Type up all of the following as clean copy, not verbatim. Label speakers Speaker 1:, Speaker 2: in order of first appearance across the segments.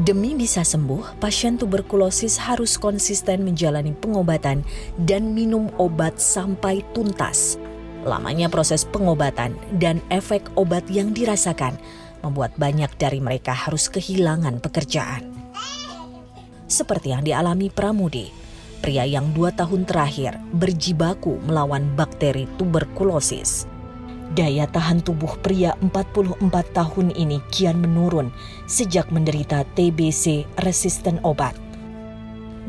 Speaker 1: Demi bisa sembuh, pasien tuberkulosis harus konsisten menjalani pengobatan dan minum obat sampai tuntas. Lamanya proses pengobatan dan efek obat yang dirasakan membuat banyak dari mereka harus kehilangan pekerjaan. Seperti yang dialami Pramudi, pria yang 2 tahun terakhir berjibaku melawan bakteri tuberkulosis. Daya tahan tubuh pria 44 tahun ini kian menurun sejak menderita TBC resisten obat.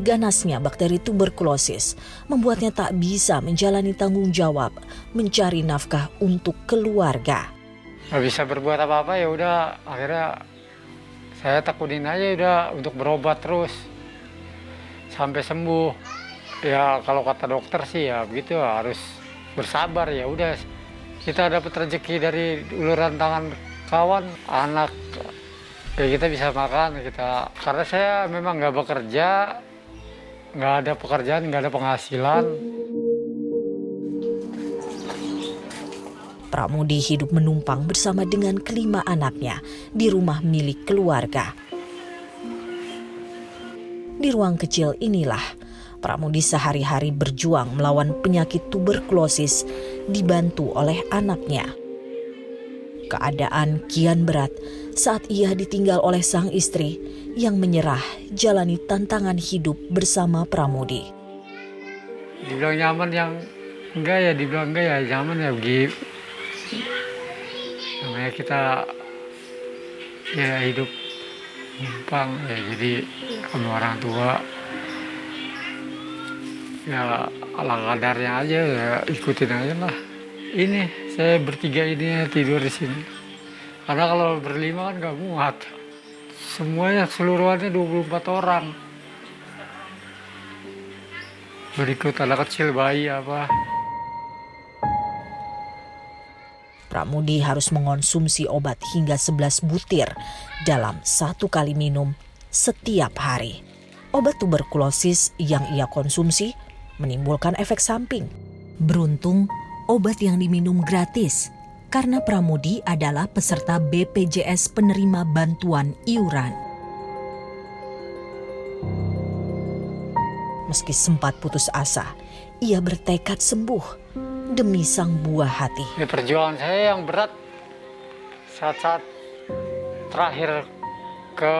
Speaker 1: Ganasnya bakteri tuberkulosis membuatnya tak bisa menjalani tanggung jawab mencari nafkah untuk keluarga.
Speaker 2: Gak bisa berbuat apa-apa, ya udah akhirnya saya takutin aja udah untuk berobat terus sampai sembuh. Ya kalau kata dokter sih ya begitu, harus bersabar. Ya udah, kita dapat rezeki dari uluran tangan kawan, anak, ya kita bisa makan kita. Karena saya memang nggak bekerja, nggak ada pekerjaan, nggak ada penghasilan.
Speaker 1: Pramudi hidup menumpang bersama dengan kelima anaknya di rumah milik keluarga. Di ruang kecil inilah Pramudi sehari-hari berjuang melawan penyakit tuberkulosis dibantu oleh anaknya. Keadaan kian berat saat ia ditinggal oleh sang istri yang menyerah jalani tantangan hidup bersama Pramudi.
Speaker 2: Dibilang nyaman yang enggak ya, dibilang enggak ya nyaman ya begitu. Namanya kita ya hidup numpang ya, jadi sama orang tua ya ala kadarnya aja, ya ikutin aja lah. Ini saya bertiga ini tidur di sini karena kalau berlima kan gak muat. Semuanya keseluruhannya 24 orang, berikut anak kecil, bayi apa.
Speaker 1: Pramudi harus mengonsumsi obat hingga 11 butir dalam 1 kali minum setiap hari. Obat tuberkulosis yang ia konsumsi menimbulkan efek samping. Beruntung, obat yang diminum gratis karena Pramudi adalah peserta BPJS penerima bantuan iuran. Meski sempat putus asa, ia bertekad sembuh demi sang buah hati.
Speaker 2: Ini perjuangan saya yang berat saat-saat terakhir ke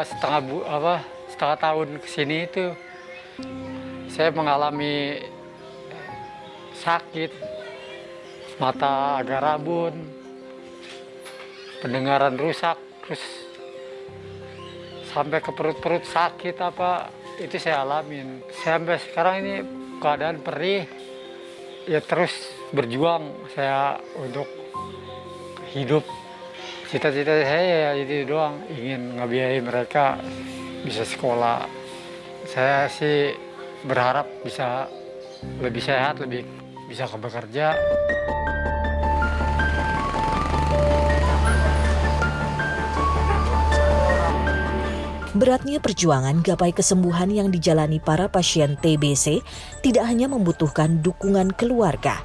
Speaker 2: setengah tahun kesini itu saya mengalami sakit, mata agak rabun, pendengaran rusak, terus sampai ke perut-perut sakit apa itu saya alamin. Sampai sekarang ini keadaan perih. Ya terus berjuang saya untuk hidup. Cita-cita saya ya itu doang, ingin ngebiayai mereka bisa sekolah. Saya sih berharap bisa lebih sehat, lebih bisa bekerja.
Speaker 1: Beratnya perjuangan gapai kesembuhan yang dijalani para pasien TBC tidak hanya membutuhkan dukungan keluarga.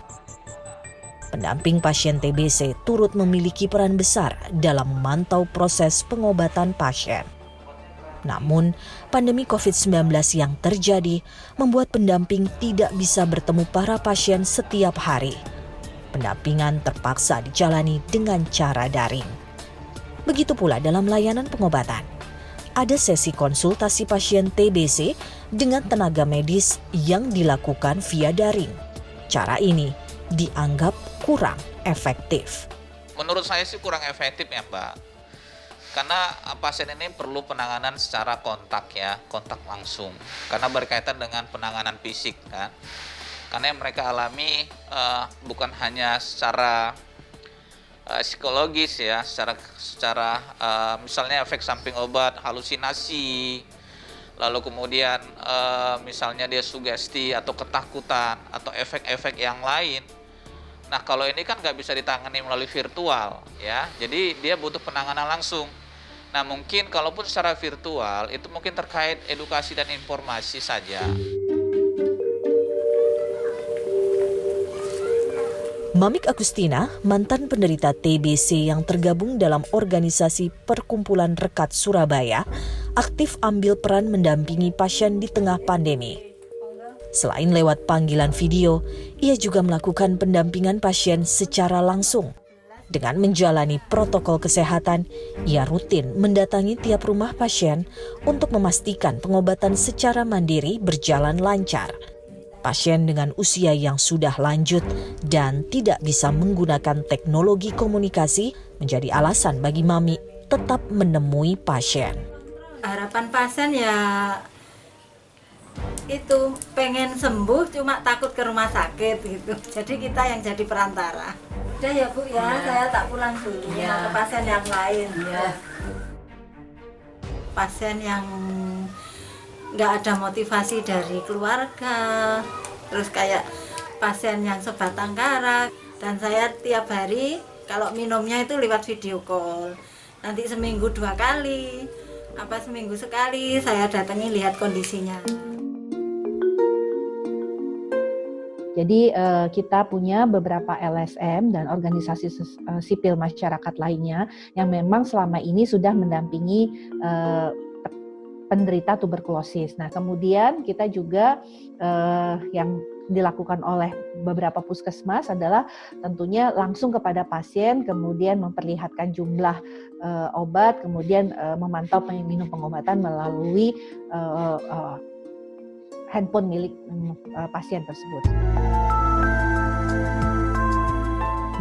Speaker 1: Pendamping pasien TBC turut memiliki peran besar dalam memantau proses pengobatan pasien. Namun, pandemi COVID-19 yang terjadi membuat pendamping tidak bisa bertemu para pasien setiap hari. Pendampingan terpaksa dijalani dengan cara daring. Begitu pula dalam layanan pengobatan. Ada sesi konsultasi pasien TBC dengan tenaga medis yang dilakukan via daring. Cara ini dianggap kurang efektif.
Speaker 3: Menurut saya sih kurang efektif ya Mbak. Karena pasien ini perlu penanganan secara kontak ya, kontak langsung. Karena berkaitan dengan penanganan fisik kan. Karena yang mereka alami bukan hanya secara psikologis ya, secara misalnya efek samping obat, halusinasi, lalu kemudian misalnya dia sugesti atau ketakutan atau efek-efek yang lain. Nah kalau ini kan nggak bisa ditangani melalui virtual ya, jadi dia butuh penanganan langsung. Nah mungkin kalaupun secara virtual itu mungkin terkait edukasi dan informasi saja.
Speaker 1: Mamik Agustina, mantan penderita TBC yang tergabung dalam organisasi Perkumpulan Rekat Surabaya, aktif ambil peran mendampingi pasien di tengah pandemi. Selain lewat panggilan video, ia juga melakukan pendampingan pasien secara langsung. Dengan menjalani protokol kesehatan, ia rutin mendatangi tiap rumah pasien untuk memastikan pengobatan secara mandiri berjalan lancar. Pasien dengan usia yang sudah lanjut dan tidak bisa menggunakan teknologi komunikasi menjadi alasan bagi Mami tetap menemui pasien.
Speaker 4: Harapan pasien ya itu pengen sembuh, cuma takut ke rumah sakit gitu. Jadi kita yang jadi perantara. Udah ya Bu ya, saya tak pulang dulu ke pasien yang lain. Pasien yang nggak ada motivasi dari keluarga, terus kayak pasien yang sebatang kara, dan saya tiap hari kalau minumnya itu lewat video call, nanti seminggu 2 kali, seminggu sekali saya datangi lihat kondisinya.
Speaker 5: Jadi kita punya beberapa LSM dan organisasi sipil masyarakat lainnya yang memang selama ini sudah mendampingi penderita tuberkulosis. Nah, kemudian kita juga yang dilakukan oleh beberapa puskesmas adalah tentunya langsung kepada pasien, kemudian memperlihatkan jumlah obat, kemudian memantau minum pengobatan melalui handphone milik pasien tersebut.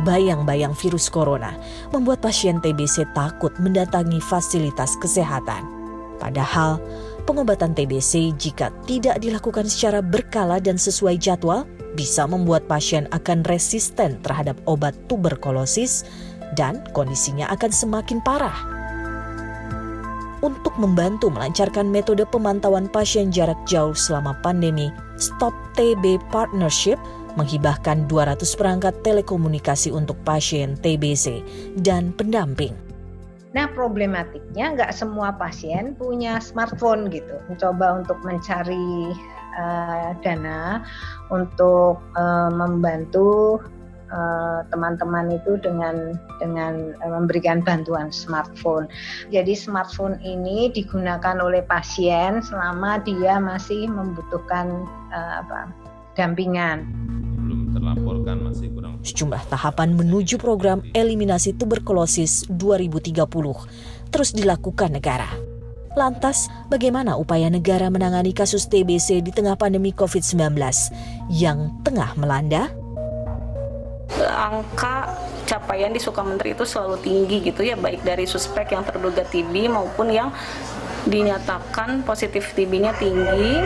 Speaker 1: Bayang-bayang virus corona membuat pasien TBC takut mendatangi fasilitas kesehatan. Padahal, pengobatan TBC jika tidak dilakukan secara berkala dan sesuai jadwal bisa membuat pasien akan resisten terhadap obat tuberkulosis dan kondisinya akan semakin parah. Untuk membantu melancarkan metode pemantauan pasien jarak jauh selama pandemi, Stop TB Partnership menghibahkan 200 perangkat telekomunikasi untuk pasien TBC dan pendamping.
Speaker 6: Nah, problematiknya nggak semua pasien punya smartphone gitu. Mencoba untuk mencari dana untuk membantu teman-teman itu dengan memberikan bantuan smartphone. Jadi smartphone ini digunakan oleh pasien selama dia masih membutuhkan dampingan.
Speaker 7: Belum terlaporkan, masih kurang.
Speaker 1: Sejumlah tahapan menuju program eliminasi tuberkulosis 2030 terus dilakukan negara. Lantas, bagaimana upaya negara menangani kasus TBC di tengah pandemi COVID-19 yang tengah melanda?
Speaker 8: Angka capaian di Sukamenteri itu selalu tinggi gitu ya, baik dari suspek yang terduga TB maupun yang dinyatakan positif TB-nya tinggi.